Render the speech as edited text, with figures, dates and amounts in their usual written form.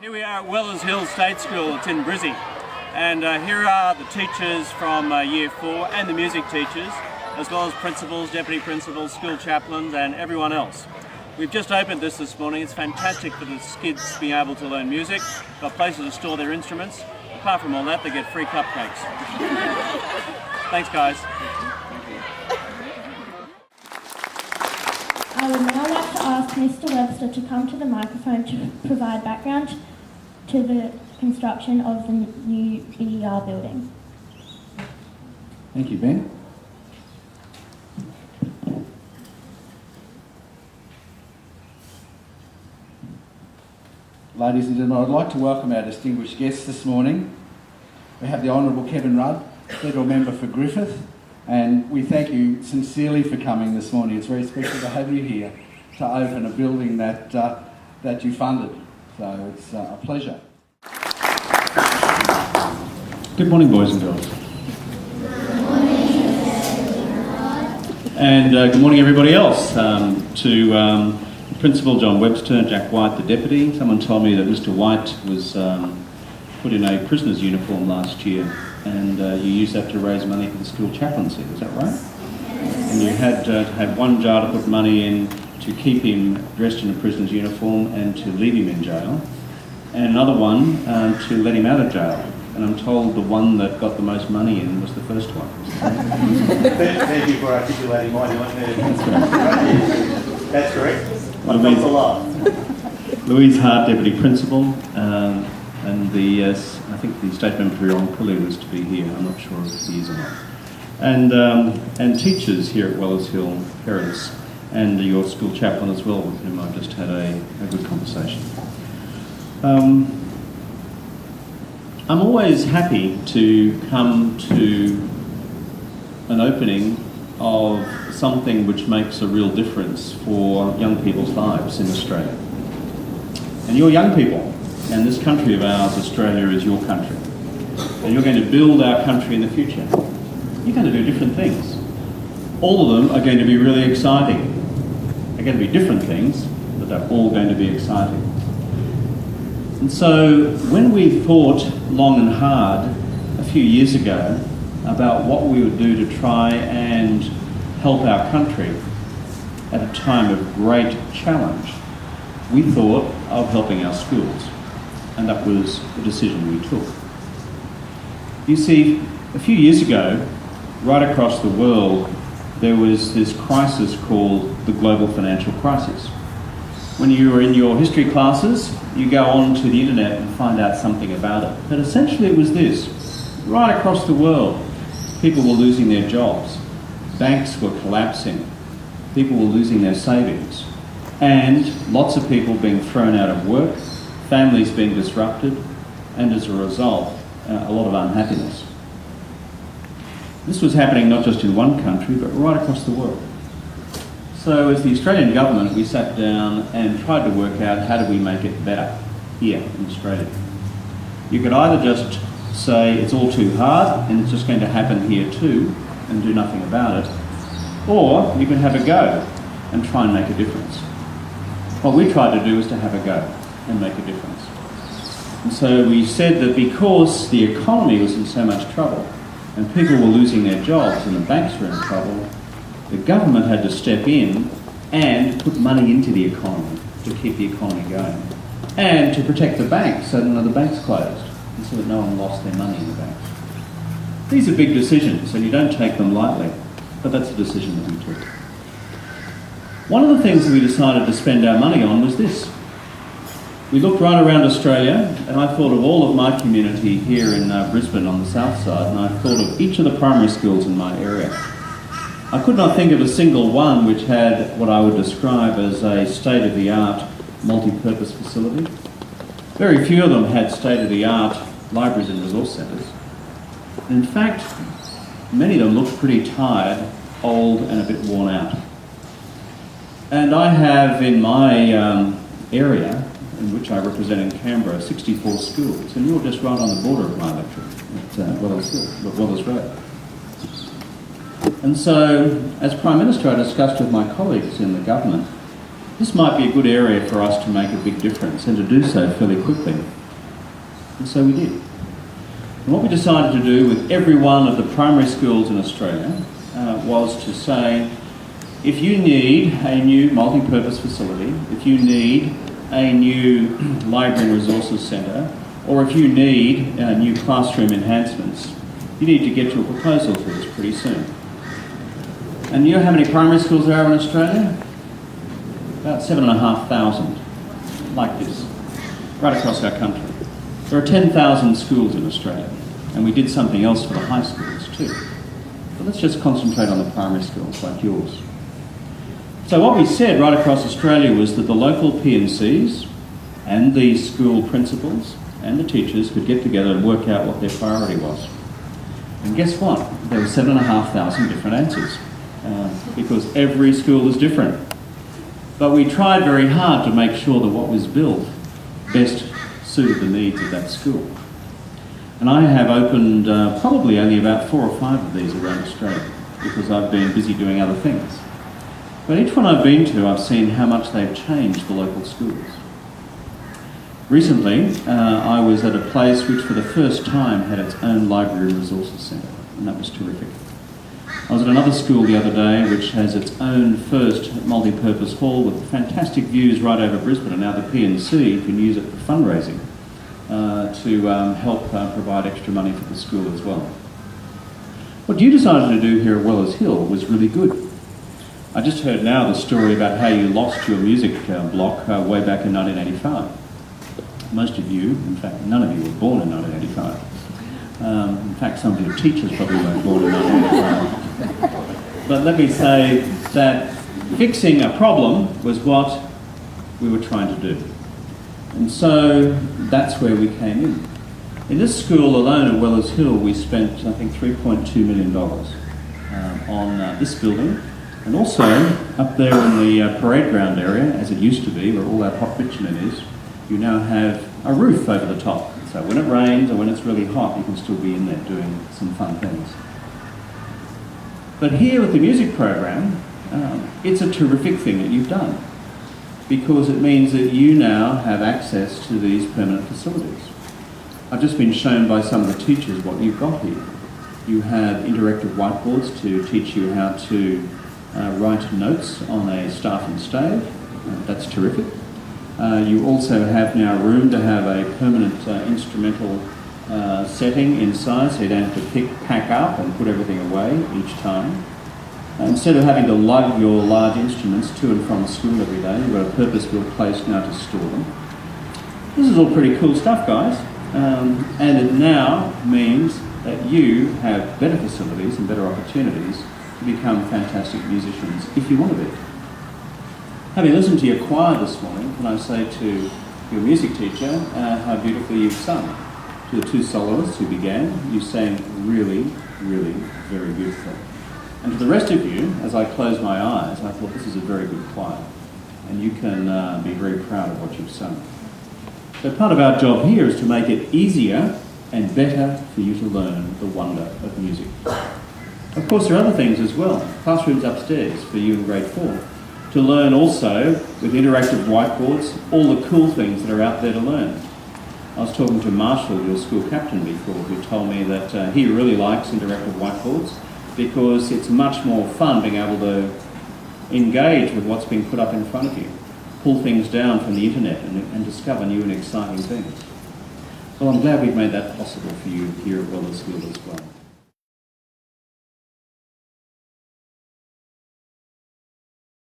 Here we are at Wellers Hill State School, it's in Brizzy, and here are the teachers from Year 4 and the music teachers, as well as principals, deputy principals, school chaplains and everyone else. We've just opened this morning. It's fantastic for the kids being able to learn music, got places to store their instruments. Apart from all that, they get free cupcakes. Thanks guys. I would now like to ask Mr. Webster to come to the microphone to provide background to the construction of the new BER building. Thank you, Ben. Ladies and gentlemen, I'd like to welcome our distinguished guests this morning. We have the Honourable Kevin Rudd, Federal Member for Griffith, and we thank you sincerely for coming this morning. It's very special to have you here to open a building that you funded. So it's a pleasure. Good morning, boys and girls. And good morning, everybody else. To Principal John Webster and Jack White, the Deputy. Someone told me that Mr. White was put in a prisoner's uniform last year, and you used that to raise money for the school chaplaincy, is that right? And you had to have one jar to put money in to keep him dressed in a prisoner's uniform and to leave him in jail, and another one to let him out of jail. And I'm told the one that got the most money in was the first one. Thank you for articulating my point there. That's correct. Louise Hart, Deputy Principal, and I think the State Member for Yronwili was to be here. I'm not sure if he is or not. And teachers here at Wellers Hill, parents, and your school chaplain as well, with whom I've just had a good conversation. I'm always happy to come to an opening of something which makes a real difference for young people's lives in Australia. And you're young people, and this country of ours, Australia, is your country. And you're going to build our country in the future. You're going to do different things. All of them are going to be really exciting. They're going to be different things, but they're all going to be exciting. And so when we thought long and hard a few years ago about what we would do to try and help our country at a time of great challenge, we thought of helping our schools, and that was the decision we took. You see, a few years ago, right across the world, there was this crisis called the global financial crisis. When you were in your history classes, you go on to the internet and find out something about it. But essentially it was this: right across the world, people were losing their jobs, banks were collapsing, people were losing their savings, and lots of people being thrown out of work, families being disrupted, and as a result, a lot of unhappiness. This was happening not just in one country, but right across the world. So as the Australian government, we sat down and tried to work out how do we make it better here in Australia. You could either just say it's all too hard and it's just going to happen here too and do nothing about it, or you can have a go and try and make a difference. What we tried to do was to have a go and make a difference. And so we said that because the economy was in so much trouble and people were losing their jobs and the banks were in trouble, the government had to step in and put money into the economy to keep the economy going, and to protect the banks so that none of the banks closed, and so that no one lost their money in the banks. These are big decisions, and you don't take them lightly, but that's the decision that we took. One of the things that we decided to spend our money on was this. We looked right around Australia, and I thought of all of my community here in Brisbane on the south side, and I thought of each of the primary schools in my area. I could not think of a single one which had what I would describe as a state-of-the-art multi-purpose facility. Very few of them had state-of-the-art libraries and resource centres. In fact, many of them looked pretty tired, old and a bit worn out. And I have in my area, in which I represent in Canberra, 64 schools, and you're just right on the border of my electorate at Wellers Road. And so, as Prime Minister, I discussed with my colleagues in the government this might be a good area for us to make a big difference and to do so fairly quickly. And so we did. And what we decided to do with every one of the primary schools in Australia was to say, if you need a new multi-purpose facility, if you need a new library and resources centre, or if you need new classroom enhancements, you need to get to a proposal for this pretty soon. And you know how many primary schools there are in Australia? About 7,500, like this, right across our country. There are 10,000 schools in Australia, and we did something else for the high schools too. But let's just concentrate on the primary schools like yours. So what we said right across Australia was that the local P&Cs and the school principals and the teachers could get together and work out what their priority was. And guess what? There were 7,500 different answers, because every school is different. But we tried very hard to make sure that what was built best suited the needs of that school. And I have opened probably only about 4 or 5 of these around Australia, because I've been busy doing other things. But each one I've been to, I've seen how much they've changed the local schools. Recently, I was at a place which for the first time had its own library and resources centre, and that was terrific. I was at another school the other day which has its own first multi-purpose hall with fantastic views right over Brisbane, and now the P&C can use it for fundraising to help provide extra money for the school as well. What you decided to do here at Wellers Hill was really good. I just heard now the story about how you lost your music block way back in 1985. Most of you, in fact, none of you were born in 1985. In fact, some of your teachers probably weren't born in 1985. But let me say that fixing a problem was what we were trying to do. And so that's where we came in. In this school alone at Wellers Hill, we spent, I think, $3.2 million on this building. And also, up there in the parade ground area, as it used to be, where all that hot bitumen is, you now have a roof over the top. So when it rains or when it's really hot, you can still be in there doing some fun things. But here with the music program, it's a terrific thing that you've done, because it means that you now have access to these permanent facilities. I've just been shown by some of the teachers what you've got here. You have interactive whiteboards to teach you how to write notes on a staff and stave. That's terrific. You also have now room to have a permanent instrumental setting inside, so you don't have to pick, pack up and put everything away each time. Instead of having to lug your large instruments to and from school every day, you've got a purpose-built place now to store them. This is all pretty cool stuff, guys. And it now means that you have better facilities and better opportunities to become fantastic musicians if you want to be. Having listened to your choir this morning, can I say to your music teacher how beautifully you've sung. To the 2 soloists who began, you sang really, really very beautifully. And to the rest of you, as I closed my eyes, I thought this is a very good choir, and you can be very proud of what you've sung. So part of our job here is to make it easier and better for you to learn the wonder of music. Of course, there are other things as well. Classrooms upstairs for you in grade 4. To learn also, with interactive whiteboards, all the cool things that are out there to learn. I was talking to Marshall, your school captain, before, who told me that he really likes interactive whiteboards because it's much more fun being able to engage with what's being put up in front of you, pull things down from the internet and discover new and exciting things. Well, I'm glad we've made that possible for you here at Wellers Hill as well.